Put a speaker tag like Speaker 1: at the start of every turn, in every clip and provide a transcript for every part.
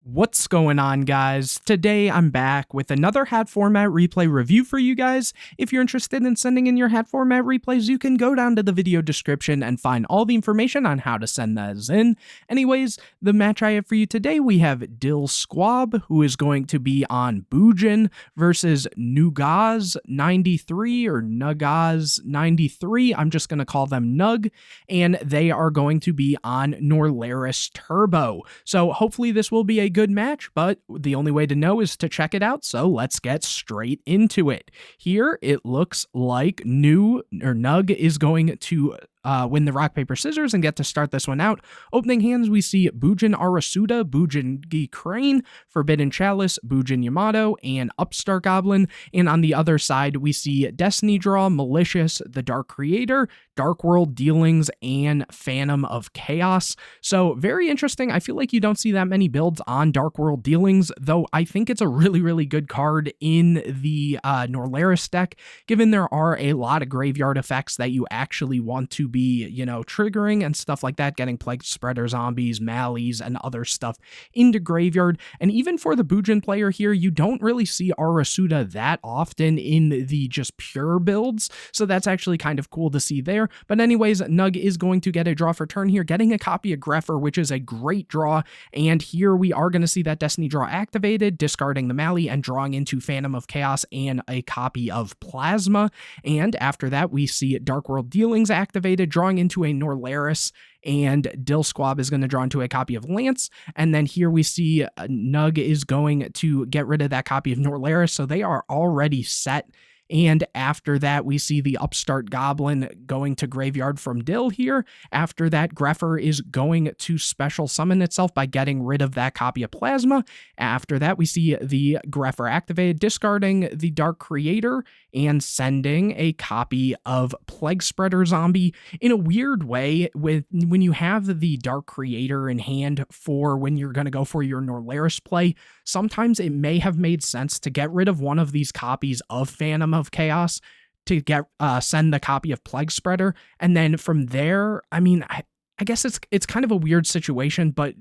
Speaker 1: What's going on, guys? Today I'm back with another H.A.T format replay review for you guys. If you're interested in sending in your H.A.T format replays, you can go down to the video description and find all the information on how to send those in. Anyways, the match I have for you today, we have Dill Squab, who is going to be on Bujin versus NAWCQ or NAWCQ. I'm just going to call them Nug, and they are going to be on Norleras Turbo. So hopefully this will be a good match, but the only way to know is to check it out, so let's get straight into it. Here, it looks like Nug is going to win the rock, paper, scissors and get to start this one out. Opening hands, we see Bujin Arasuda, Bujin Crane, Forbidden Chalice, Bujin Yamato, and Upstart Goblin. And on the other side, we see Destiny Draw, Malicious, the Dark Creator, Dark World Dealings, and Phantom of Chaos. So very interesting. I feel like you don't see that many builds on Dark World Dealings, though I think it's a really good card in the Norleras deck, given there are a lot of graveyard effects that you actually want to be, triggering and stuff like that, getting Plague Spreader zombies, Mallies, and other stuff into graveyard. And even for the Bujin player here, you don't really see Arasuda that often in the just pure builds, so that's actually kind of cool to see there. But anyways, Nug is going to get a draw for turn here, getting a copy of Grepher, which is a great draw, and here we are going to see that Destiny Draw activated, discarding the Mally and drawing into Phantom of Chaos and a copy of Plasma. And after that, we see Dark World Dealings activated, drawing into a Norleras, and Dill Squab is going to draw into a copy of Lance. And then here we see Nug is going to get rid of that copy of Norleras, so they are already set. And after that, we see the Upstart Goblin going to graveyard from Dill here. After that, Grepher is going to special summon itself by getting rid of that copy of Plasma. After that, we see the Grepher activated, discarding the Dark Creator and sending a copy of Plague Spreader Zombie. In a weird way, when you have the Dark Creator in hand for when you're going to go for your Norleras play, sometimes it may have made sense to get rid of one of these copies of Phantom of Chaos to get send the copy of Plague Spreader, and then from there, I mean, I guess it's kind of a weird situation, but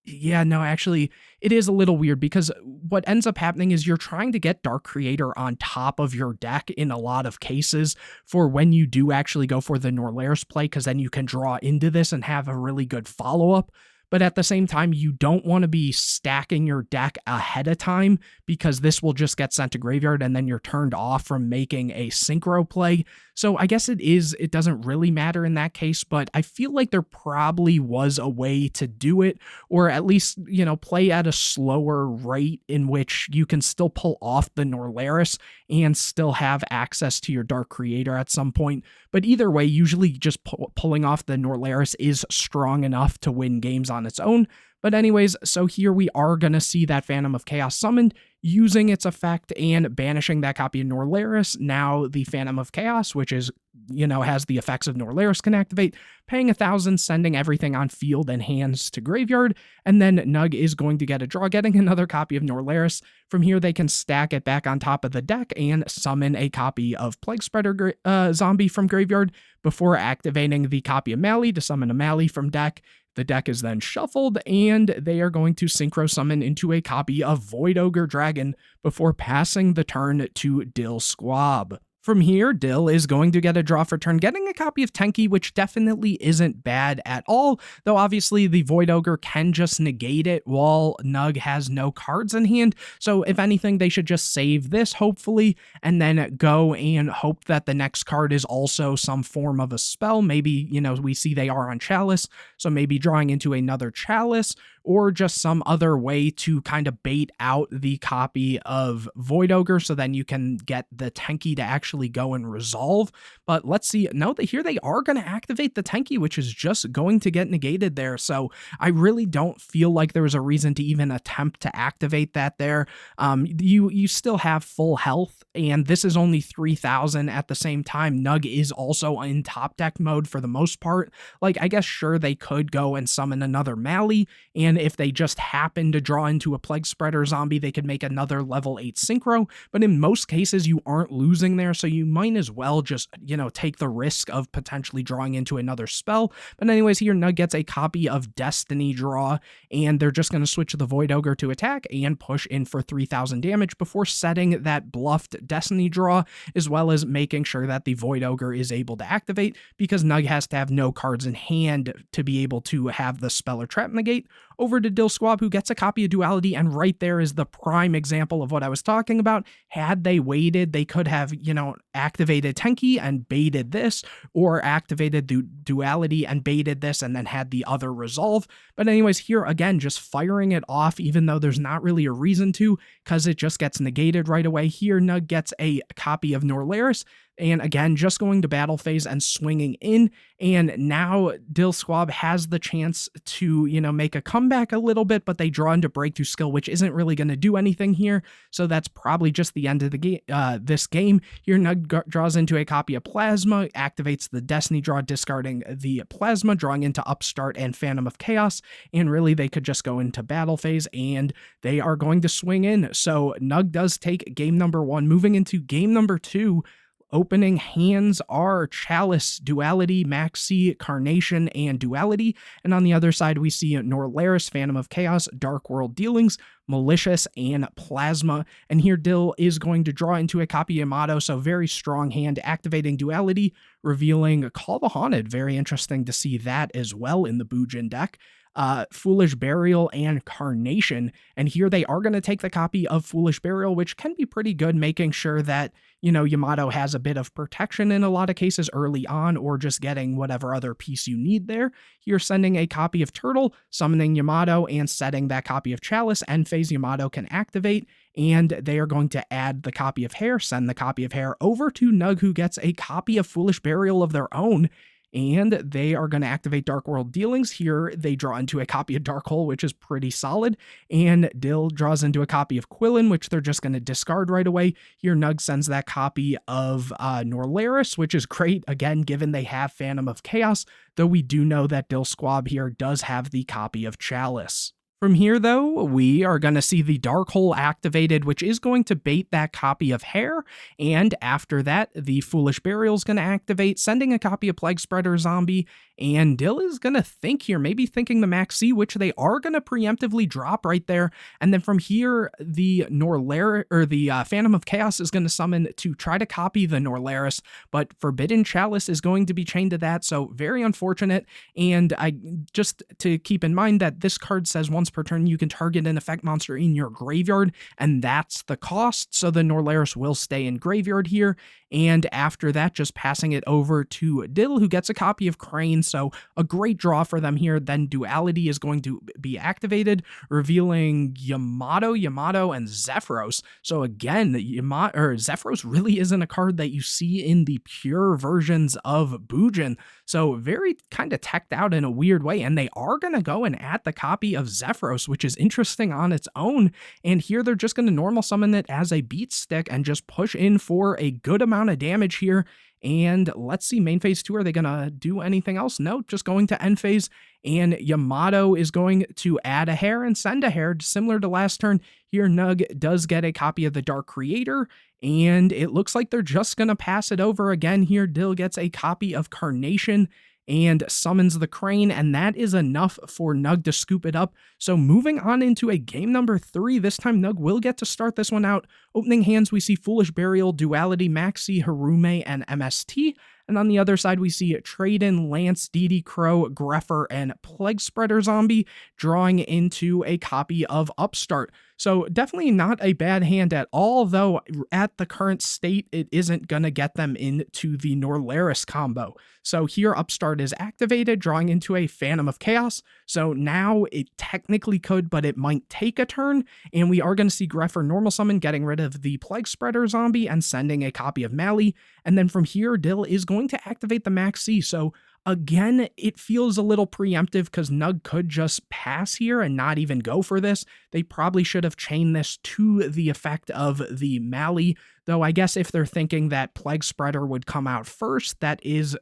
Speaker 1: yeah, no, actually, it is a little weird because what ends up happening is you're trying to get Dark Creator on top of your deck in a lot of cases for when you do actually go for the Norleras play, because then you can draw into this and have a really good follow-up. But at the same time, you don't want to be stacking your deck ahead of time, because this will just get sent to graveyard and then you're turned off from making a synchro play. So I guess it doesn't really matter in that case, but I feel like there probably was a way to do it, or at least, play at a slower rate in which you can still pull off the Norleras and still have access to your Dark Creator at some point. But either way, usually just pulling off the Norleras is strong enough to win games on its own. But anyways, so here we are going to see that Phantom of Chaos summoned, using its effect and banishing that copy of Norleras. Now the Phantom of Chaos, which is, has the effects of Norleras, can activate, paying 1,000, sending everything on field and hands to graveyard, and then Nug is going to get a draw, getting another copy of Norleras. From here, they can stack it back on top of the deck and summon a copy of Plague Spreader Zombie from graveyard before activating the copy of Mally to summon a Mally from deck. The deck is then shuffled, and they are going to synchro summon into a copy of Void Ogre Dragon before passing the turn to Dill Squab. From here, Dill is going to get a draw for turn, getting a copy of Tenki, which definitely isn't bad at all, though obviously the Void Ogre can just negate it while Nug has no cards in hand. So if anything, they should just save this, hopefully, and then go and hope that the next card is also some form of a spell. Maybe, we see they are on Chalice, so maybe drawing into another Chalice, or just some other way to kind of bait out the copy of Void Ogre so then you can get the Tenki to actually go and resolve. But let's see. No, here they are going to activate the Tenki, which is just going to get negated there. So I really don't feel like there was a reason to even attempt to activate that there. You still have full health, and this is only 3,000 at the same time. Nug is also in top deck mode for the most part. Like, I guess, sure, they could go and summon another Mally and and if they just happen to draw into a Plague Spreader zombie, they could make another level 8 synchro, but in most cases you aren't losing there, so you might as well just, take the risk of potentially drawing into another spell. But anyways, here Nug gets a copy of Destiny Draw, and they're just going to switch the Void Ogre to attack and push in for 3,000 damage before setting that bluffed Destiny Draw, as well as making sure that the Void Ogre is able to activate, because Nug has to have no cards in hand to be able to have the spell or trap negate. Over to Dill Squab, who gets a copy of Duality, and right there is the prime example of what I was talking about. Had they waited, they could have, activated Tenki and baited this, or activated Duality and baited this, and then had the other resolve. But anyways, here again, just firing it off, even though there's not really a reason to, because it just gets negated right away. Here, Nug gets a copy of Norleras, and again, just going to battle phase and swinging in, and now Dill Squab has the chance to, make a comeback a little bit, but they draw into Breakthrough Skill, which isn't really going to do anything here, so that's probably just the end of the game. This game. Here, Nug draws into a copy of Plasma, activates the Destiny Draw, discarding the Plasma, drawing into Upstart and Phantom of Chaos, and really they could just go into battle phase, and they are going to swing in. So Nug does take game number 1. Moving into game number 2, opening hands are Chalice, Duality, Maxi, Carnation, and Duality. And on the other side, we see Norleras, Phantom of Chaos, Dark World Dealings, Malicious, and Plasma. And here Dill is going to draw into a copy of Yamato, so very strong hand, activating Duality, revealing Call the Haunted. Very interesting to see that as well in the Bujin deck. Foolish Burial, and Carnation. And here they are going to take the copy of Foolish Burial, which can be pretty good, making sure that, Yamato has a bit of protection in a lot of cases early on, or just getting whatever other piece you need there. You're sending a copy of Turtle, summoning Yamato, and setting that copy of Chalice. End phase Yamato can activate, and they are going to add the copy of Hair, send the copy of Hair over to Nug, who gets a copy of Foolish Burial of their own, and they are going to activate Dark World Dealings. Here, they draw into a copy of Dark Hole, which is pretty solid, and Dill draws into a copy of Quillen, which they're just going to discard right away. Here, Nug sends that copy of Norleras, which is great, again, given they have Phantom of Chaos, though we do know that Dill Squab here does have the copy of Chalice. From here, though, we are going to see the Dark Hole activated, which is going to bait that copy of Hair, and after that, the Foolish Burial is going to activate, sending a copy of Plague Spreader Zombie, and Dill is going to think here, maybe thinking the Maxi, which they are going to preemptively drop right there, and then from here, the Norleras, or the Phantom of Chaos is going to summon to try to copy the Norleras, but Forbidden Chalice is going to be chained to that, so very unfortunate, and just to keep in mind that this card says once per turn you can target an effect monster in your graveyard, and that's the cost, so the Norleras will stay in graveyard here, and after that, just passing it over to Dill, who gets a copy of Crane, so a great draw for them here. Then Duality is going to be activated, revealing Yamato, and Zephyros. So again, Zephyros really isn't a card that you see in the pure versions of Bujin, so very kind of teched out in a weird way, and they are going to go and add the copy of Zephyros, which is interesting on its own, and here they're just going to normal summon it as a beat stick and just push in for a good amount of damage here. And let's see, main phase 2, are they going to do anything else? No, just going to end phase, and Yamato is going to add a Hair and send a Hair, similar to last turn. Here, Nug does get a copy of the Dark Creator, and it looks like they're just going to pass it over again here. Dill gets a copy of Carnation and summons the Crane, and that is enough for Nug to scoop it up. So moving on into a game number 3, this time Nug will get to start this one out. Opening hands, we see Foolish Burial, Duality, Maxi, Harume, and MST. And on the other side, we see Trade-in, Lance, DD Crow, Greffer, and Plague Spreader Zombie, drawing into a copy of Upstart. So definitely not a bad hand at all, though at the current state, it isn't going to get them into the Norleras combo. So here, Upstart is activated, drawing into a Phantom of Chaos. So now it technically could, but it might take a turn, and we are going to see Greffer normal summon, getting rid of the Plague Spreader Zombie and sending a copy of Mally. And then from here, Dill is going to activate the Maxi. So again, it feels a little preemptive because Nug could just pass here and not even go for this. They probably should have chained this to the effect of the Mally, though I guess if they're thinking that Plague Spreader would come out first, that is,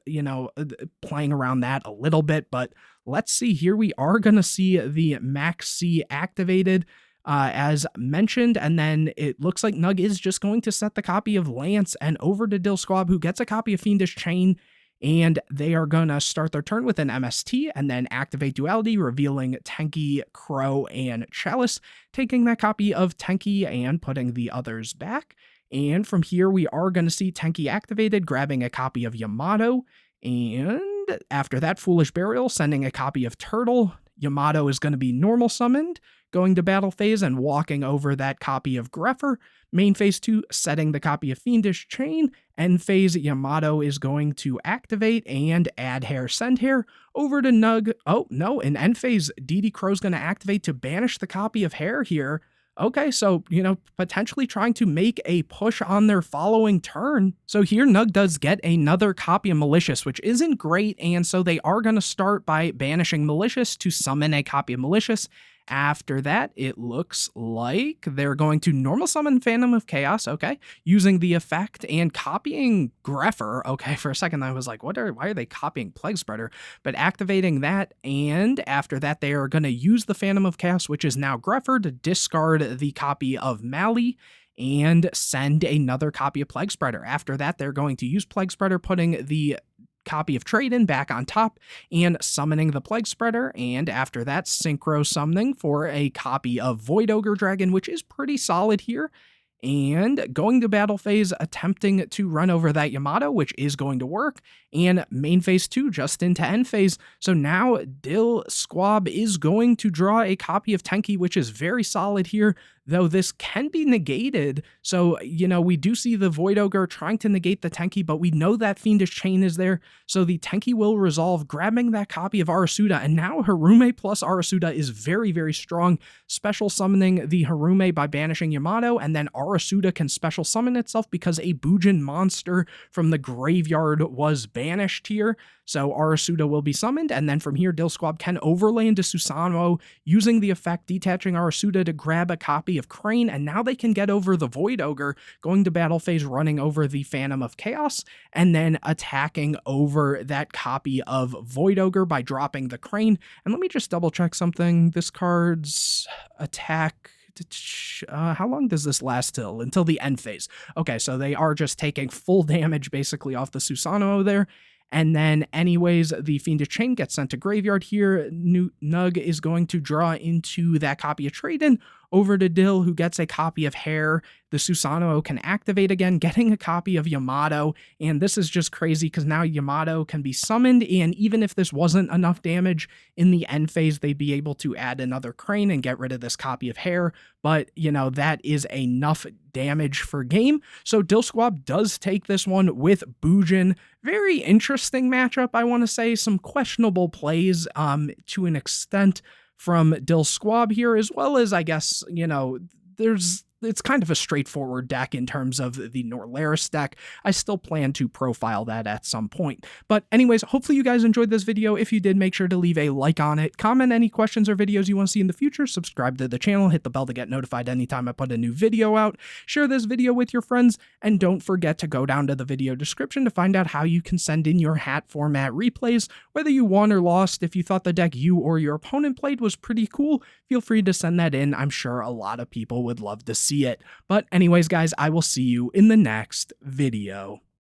Speaker 1: playing around that a little bit, but let's see, here we are going to see the Max C activated, as mentioned, and then it looks like Nug is just going to set the copy of Lance and over to Dill Squab, who gets a copy of Fiendish Chain, and they are going to start their turn with an MST and then activate Duality, revealing Tenki, Crow, and Chalice, taking that copy of Tenki and putting the others back. And from here, we are going to see Tenki activated, grabbing a copy of Yamato, and after that, Foolish Burial, sending a copy of Turtle. Yamato is going to be normal summoned, going to battle phase and walking over that copy of Greffer. Main phase 2, setting the copy of Fiendish Chain. End phase, Yamato is going to activate and add Hair, send Hair over to Nug. Oh, no, in end phase, DD Crow's going to activate to banish the copy of Hair here. Okay, so, potentially trying to make a push on their following turn. So here Nug does get another copy of Malicious, which isn't great, and so they are going to start by banishing Malicious to summon a copy of Malicious. After that, it looks like they're going to normal summon Phantom of Chaos, okay, using the effect and copying Greffer. Okay, for a second I was like, why are they copying Plague Spreader? But activating that, and after that they are going to use the Phantom of Chaos, which is now Greffer, to discard the copy of Mali and send another copy of Plague Spreader. After that, they're going to use Plague Spreader, putting the copy of Trade-in back on top and summoning the Plague Spreader, and after that, synchro summoning for a copy of Void Ogre Dragon, which is pretty solid here, and going to battle phase, attempting to run over that Yamato, which is going to work, and main phase 2 just into end phase. So now Dill Squab is going to draw a copy of Tenki, which is very solid here, though this can be negated. So, we do see the Void Ogre trying to negate the Tenki, but we know that Fiendish Chain is there, so the Tenki will resolve, grabbing that copy of Arasuda, and now Harume plus Arasuda is very, very strong, special summoning the Harume by banishing Yamato, and then Arasuda can special summon itself because a Bujin monster from the graveyard was banished here. So Arasuda will be summoned, and then from here, Dill Squab can overlay into Susanoo, using the effect, detaching Arasuda to grab a copy of Crane, and now they can get over the Void Ogre, going to battle phase, running over the Phantom of Chaos, and then attacking over that copy of Void Ogre by dropping the Crane. And let me just double check something. This card's attack, how long does this last till? Until the end phase. Okay, so they are just taking full damage basically off the Susanoo there. And then anyways, the Fiendish Chain gets sent to graveyard here. Nug is going to draw into that copy of Trade-in over to Dill, who gets a copy of Hair. The Susanoo can activate again, getting a copy of Yamato, and this is just crazy because now Yamato can be summoned, and even if this wasn't enough damage in the end phase, they'd be able to add another Crane and get rid of this copy of Hair, but, that is enough damage for game. So Dill Squab does take this one with Bujin. Very interesting matchup, I want to say. Some questionable plays to an extent from Dill Squab here, as well as, I guess, it's kind of a straightforward deck in terms of the Norleras deck. I still plan to profile that at some point. But anyways, hopefully you guys enjoyed this video. If you did, make sure to leave a like on it, comment any questions or videos you want to see in the future, subscribe to the channel, hit the bell to get notified anytime I put a new video out, share this video with your friends, and don't forget to go down to the video description to find out how you can send in your hat format replays, whether you won or lost. If you thought the deck you or your opponent played was pretty cool, feel free to send that in. I'm sure a lot of people would love to see it. But anyways, guys, I will see you in the next video.